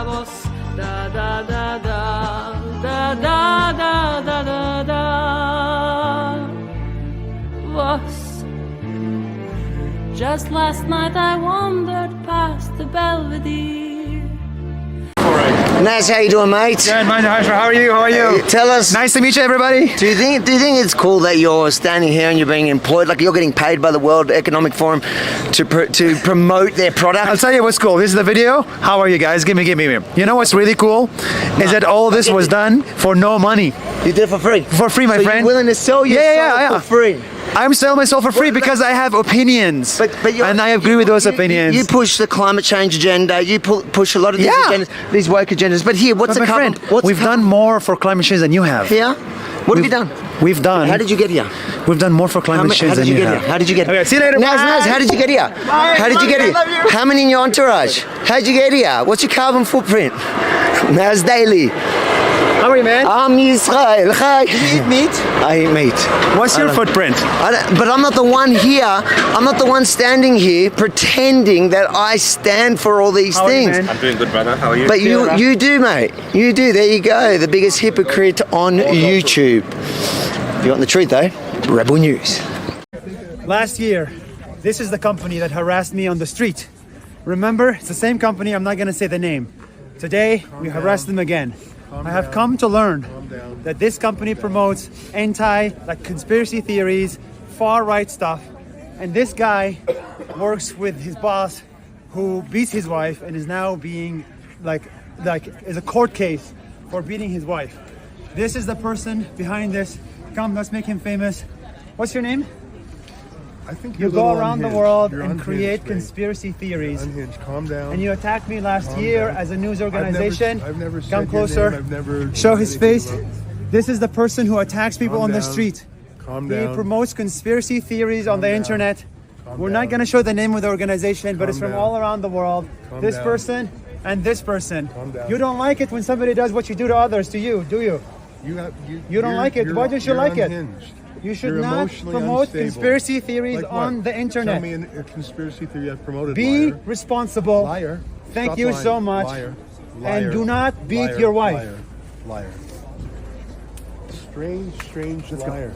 Davos, da da da da da da da da da Davos. Just last night I wandered past the Belvedere. Naz, how you doing, mate? Good, mate. How are you? How are you? Tell us. Nice to meet you, everybody. Do you think it's cool that you're standing here and you're being employed, like you're getting paid by the World Economic Forum to promote their product? I'll tell you what's cool. This is the video. How are you guys? Give me. You know what's really cool is that all this was done for no money. You did it for free. For free, my so friend. You're willing to sell yourself for free. I'm selling myself for free because I have opinions, and I agree with those opinions. You push the climate change agenda. You push a lot of these agendas, these woke agendas. But here, what's the carbon? We've done more for climate change than you have. Here, what have you done? We've done. How did you get here? We've done more for climate change than you have. How did you get here? Okay, see you later. Naz, how did you get here? How did you get here? How many in your entourage? How did you get here? What's your carbon footprint? Nasdaily Daily. How are you, man? I'm Israel. Hi. Do you eat meat? I eat meat. What's your footprint? But I'm not the one here. I'm not the one standing here pretending that I stand for all these things. You, I'm doing good, brother. How are you? But you do, mate. You do. There you go. The biggest hypocrite on YouTube. If you want the truth, though, Rebel News. Last year, this is the company that harassed me on the street. Remember, it's the same company. I'm not going to say the name. Today, we harassed them again. I have come to learn that this company promotes conspiracy theories, far right stuff, and this guy works with his boss who beats his wife and is now being is a court case for beating his wife. This is the person behind this. Come, let's make him famous. What's your name? I think you go around the world and create conspiracy theories. Unhinged. Calm down. And you attacked me last year as a news organization. I've never said Come closer. Your name. I've never show his face. This is the person who attacks people on the street. Calm He down. promotes conspiracy theories on the internet. We're not going to show the name of the organization, but it's from all around the world. This person and this person. You don't like it when somebody does what you do to others to you, do you? You don't like it. Why don't you like it? You should not promote conspiracy theories on the internet. Tell me a conspiracy theory I've promoted. Be liar. responsible. Liar. Thank Stop you lying. so much. Liar. And do not beat your wife. Liar. Strange liar.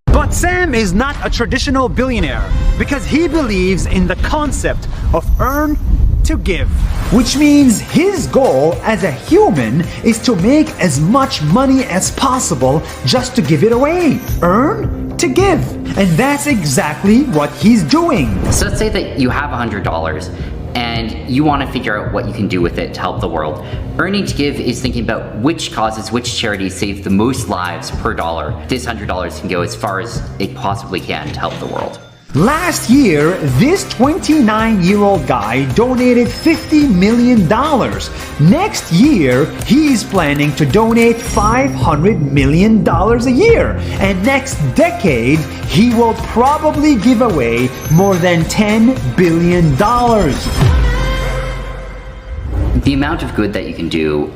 But Sam is not a traditional billionaire because he believes in the concept of earn to give, which means his goal as a human is to make as much money as possible just to give it away. Earn to give. And that's exactly what he's doing. So let's say that you have $100 and you want to figure out what you can do with it to help the world. Earning to give is thinking about which causes, which charities save the most lives per dollar. This $100 can go as far as it possibly can to help the world. Last year, this 29-year-old guy donated $50 million. Next year, he's planning to donate $500 million a year. And next decade, he will probably give away more than $10 billion. The amount of good that you can do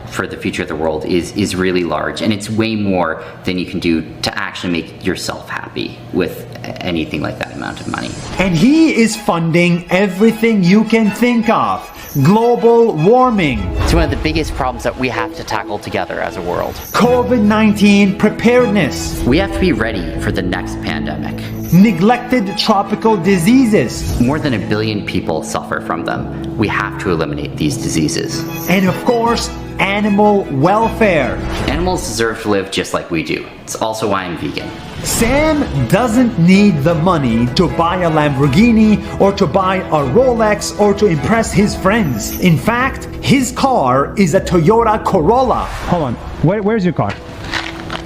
for the future of the world is really large, and it's way more than you can do to actually make yourself happy with anything like that amount of money. And he is funding everything you can think of. Global warming. It's one of the biggest problems that we have to tackle together as a world. COVID-19 preparedness. We have to be ready for the next pandemic. Neglected tropical diseases. More than 1 billion people suffer from them. We have to eliminate these diseases. And of course, animal welfare. Animals deserve to live just like we do. It's also why I'm vegan. Sam doesn't need the money to buy a Lamborghini or to buy a Rolex or to impress his friends. In fact, his car is a Toyota Corolla. Hold on, where's your car?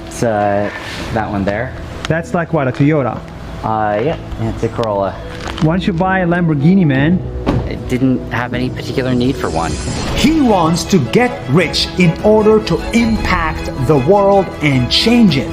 It's that one there. That's like what, a Toyota? Yeah, it's a Corolla. Why don't you buy a Lamborghini, man? I didn't have any particular need for one. He wants to get rich in order to impact the world and change it.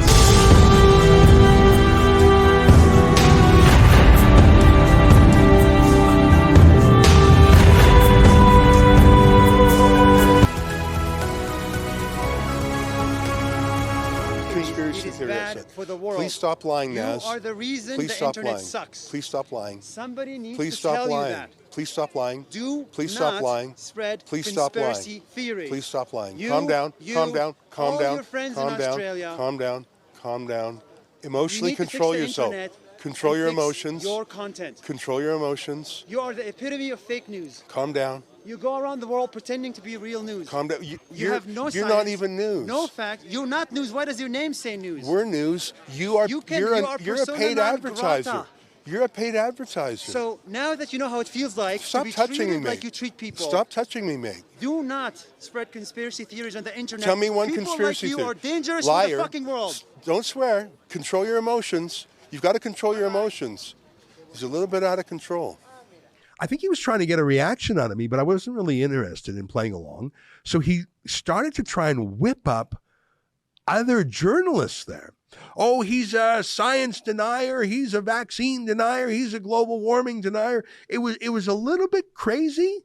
For the world. Please stop lying, Naz. You are the reason Please the stop internet lying. sucks. Please stop lying. Somebody needs Please to stop tell lying. you that. Please stop lying. Do Please not stop lying. spread Please stop lying. conspiracy theories. Please stop lying. You, Calm down. you, Calm down. Calm all down. your friends calm in down. Australia. Calm down. Calm down. You Emotionally need to fix control the yourself. internet Control and your fix emotions. Your content. Control your emotions. You are the epitome of fake news. Calm down. You go around the world pretending to be real news. Calm down. You have no You're science, not even news. no fact. You're not news. Why does your name say news? We're news. You're a persona paid non advertiser. grata. You're a paid advertiser. So now that you know how it feels like Stop to be touching me, treated mate. like you treat people, Stop touching me, mate. do not spread conspiracy theories on the internet. Tell me one people conspiracy like you theory. are dangerous Liar. for the fucking world. Don't swear. Control your emotions. You've got to control your emotions. He's a little bit out of control. I think he was trying to get a reaction out of me, but I wasn't really interested in playing along. So he started to try and whip up other journalists there. Oh, he's a science denier. He's a vaccine denier. He's a global warming denier. It was a little bit crazy.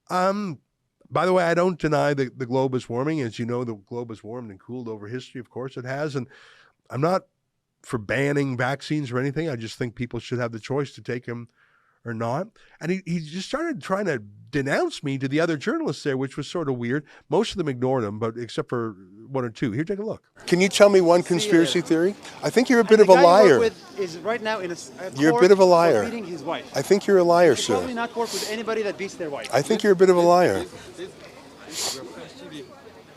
By the way, I don't deny the globe is warming. As you know, the globe has warmed and cooled over history. Of course it has. And I'm not for banning vaccines or anything. I just think people should have the choice to take them or not. And he just started trying to denounce me to the other journalists there, which was sort of weird. Most of them ignored him, but except for one or two. Here, take a look. Can you tell me one conspiracy theory? I think you're a bit And of a the guy you liar. work with is right now in a You're a court bit of a for liar. beating his wife. I think you're a liar, You should probably sir. not work with anybody that beats their wife. I think you're a bit of a liar.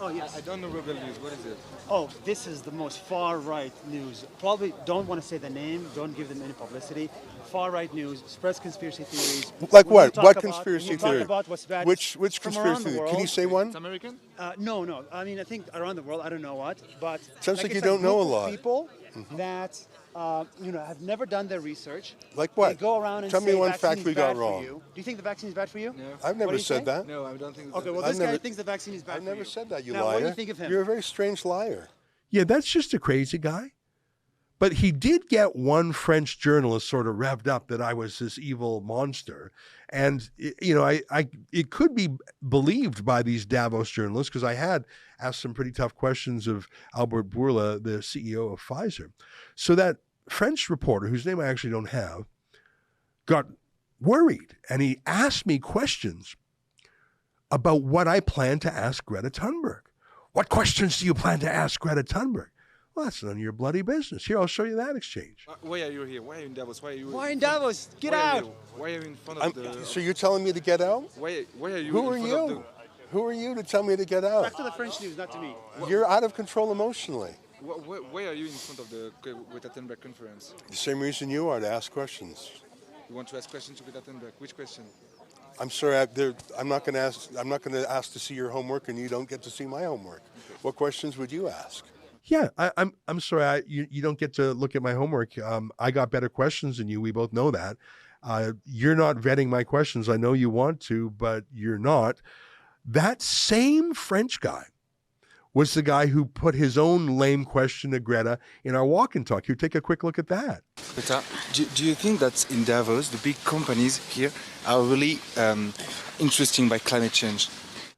Oh, yes. I don't know Rebel News. What is it? Oh, this is the most far-right news. Probably don't want to say the name. Don't give them any publicity. Far-right news spreads conspiracy theories. Like When what? you talk What about- conspiracy when you talk theory? about what's bad Which from around conspiracy the theory? world. Can you say one? It's American? No. I mean, I think around the world, I don't know what, but Sounds like it's you don't know group a of lot. People that have never done their research. Like what? They go around and Tell me say one vaccine fact is we got bad for wrong. you. Do you think the vaccine is bad for you? No. I've never What do you said say? that. No, I don't think. Okay, well, I've this guy never- thinks the vaccine is bad I've for you. never said that, you now, liar. what do you think of him? You're a very strange liar. Yeah, that's just a crazy guy. But he did get one French journalist sort of revved up that I was this evil monster. And, it could be believed by these Davos journalists because I had asked some pretty tough questions of Albert Bourla, the CEO of Pfizer. So that French reporter, whose name I actually don't have, got worried. And he asked me questions about what I plan to ask Greta Thunberg. What questions do you plan to ask Greta Thunberg? Well, that's none of your bloody business. Here, I'll show you that exchange. Why are you here? Why are you in Davos? Why are you? Why in Davos? Get out! Why are you in front of the? So you're telling me to get out? Why are you? Who are in front of you? Who are you to tell me to get out? Back to the French news, not to me. You're out of control emotionally. Why are you in front of the Greta Thunberg conference? The same reason you are, to ask questions. You want to ask questions to Greta Thunberg? Which question? I'm sorry, I'm not going to ask. I'm not going to ask to see your homework, and you don't get to see my homework. What questions would you ask? Yeah, I'm sorry. You don't get to look at my homework. I got better questions than you. We both know that. You're not vetting my questions. I know you want to, but you're not. That same French guy was the guy who put his own lame question to Greta in our walk and talk. Here, take a quick look at that. Greta, do you think that in Davos, the big companies here are really interesting by climate change?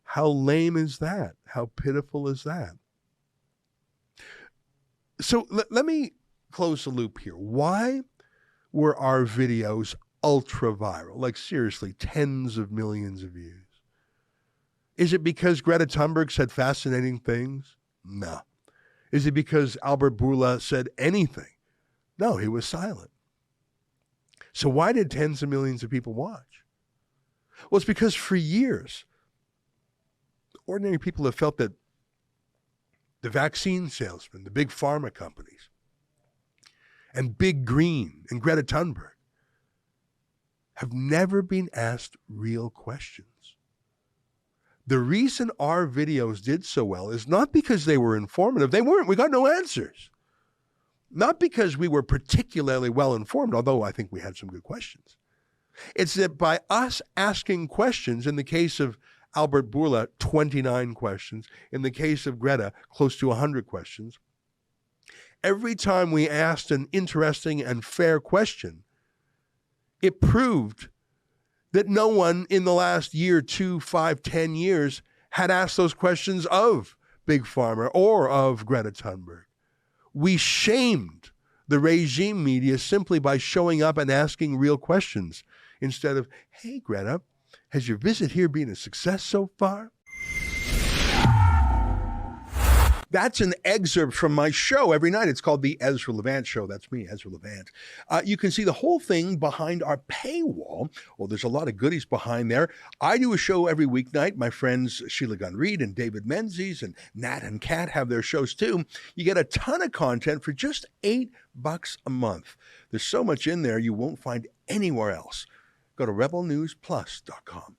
How lame is that? How pitiful is that? So let me close the loop here. Why were our videos ultra viral? Like seriously, tens of millions of views. Is it because Greta Thunberg said fascinating things? No. Is it because Albert Bourla said anything? No, he was silent. So why did tens of millions of people watch? Well, it's because for years, ordinary people have felt that the vaccine salesmen, the big pharma companies, and Big Green and Greta Thunberg have never been asked real questions. The reason our videos did so well is not because they were informative. They weren't. We got no answers. Not because we were particularly well informed, although I think we had some good questions. It's that by us asking questions, in the case of Albert Bourla, 29 questions. In the case of Greta, close to 100 questions. Every time we asked an interesting and fair question, it proved that no one in the last year, 2, 5, 10 years had asked those questions of Big Pharma or of Greta Thunberg. We shamed the regime media simply by showing up and asking real questions instead of, hey, Greta, has your visit here been a success so far? That's an excerpt from my show every night. It's called The Ezra Levant Show. That's me, Ezra Levant. You can see the whole thing behind our paywall. Well, there's a lot of goodies behind there. I do a show every weeknight. My friends Sheila Gunn Reid and David Menzies and Nat and Kat have their shows too. You get a ton of content for just $8 a month. There's so much in there you won't find anywhere else. Go to rebelnewsplus.com.